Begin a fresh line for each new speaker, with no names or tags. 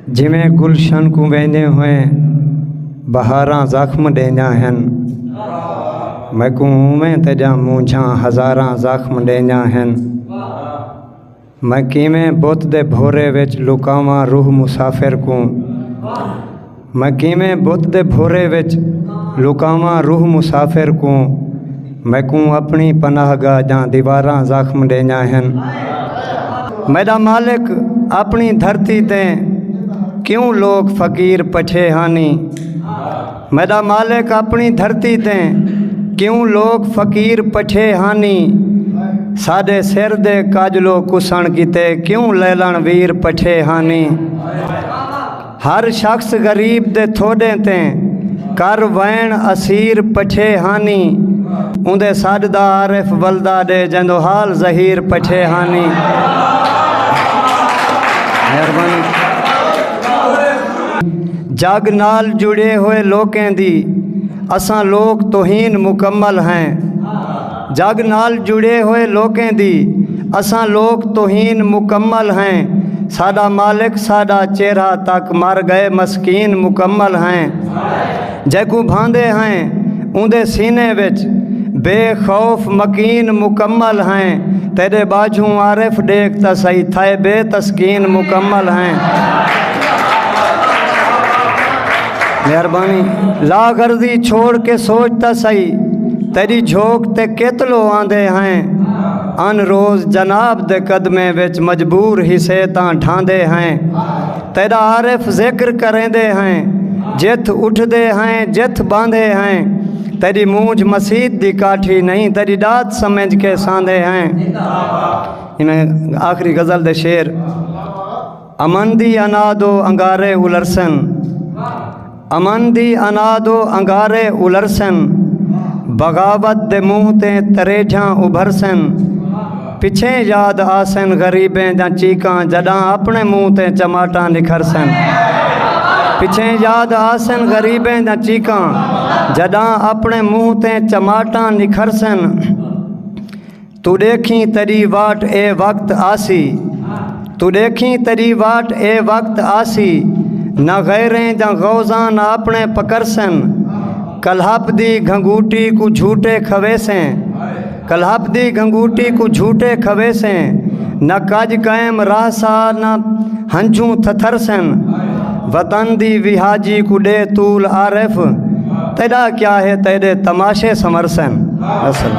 जिमें गुलशन को वेंदे हुए बहारां जख्म देंदा हैं, मैकू में तेजा मूंछा हज़ारां जख्म देंदा हैं। मैं किमें बुत दे भोरे विच लुकावां रूह मुसाफिर को, मैं किमें बुत दे भोरे विच लुकावां रूह मुसाफिर को, मैकू अपनी पनाहगाह जा दीवारां जख्म देंदा हैं। मेरा मालिक अपनी धरती ते क्यों लोग फ़कीर पछे हानी, मेरा मालिक अपनी धरती ते क्यों लोग फ़कीर पछे हानी। साडे सिर दे काजलो कुसण किते क्यों लैलण वीर पछे हानी। हर शख्स गरीब दे थोड़े ते कर वैन असीर पछे हानी। उंदे साडदा आरिफ वलदा दे जंदो हाल ज़हीर पछे हानी। मेहरबानी। जग नाल जुड़े हुए लोकें दी असां लोग तोहीन मुकम्मल हैं। जग नाल जुड़े हुए लोकें दी असां लोग तोहीन मुकम्मल हैं। साडा मालिक साडा चेहरा तक मर गए मस्कीन मुकम्मल हैं। जैकू भांदे हैं उंदे सीने विच बेखौफ मकीन मुकम्मल हैं। तेरे बाजू आरिफ देख त सही थे बेतस्कीन मुकम्मल हैं। मेहरबानी। ला गर्दी छोड़ के सोचता सही तेरी झोंक ते केतलो आंदे हैं। अन रोज़ जनाब दे कदमे विच मजबूर हिस्से तां ढांदे हैं। तेरा आरिफ जिक्र करेंदे हैं जिथ उठदे हैं जिथ बांधे हैं। तेरी मूंझ मसीद दी काठी नहीं तेरी दात समझ के सांदे हैं। इन्हें आखिरी गज़ल दे शेर। अमन दी अनादो अंगारे उलरसन, अमन दी अनादो अंगारे उलरसन। बगावत दे मुँह ते तरेझां उभरसन। पिछे याद आसन गरीबें दा चीकां जडां अपने मुँह ते चमाटा निखरसन। पिछे याद आसन गरीबें दा चीकां जडां अपने मुँह ते चमाटा निखरसन। तू देखी तेरी वाट ए वक्त आसी, तू देखी तेरी वाट ए वक्त आसी। न गैरें दा गौज़ां न अपने पकरसन। कलहप दी घंगूटी को झूठे खवेसें, कलहप दी घंगूटी को झूठे खवेसें। न काज कायम रासा न हंझू थथरसन। वतन दी विहाजी को दे तूल आरिफ तेरा क्या है तेरे तमाशे समरसन। असल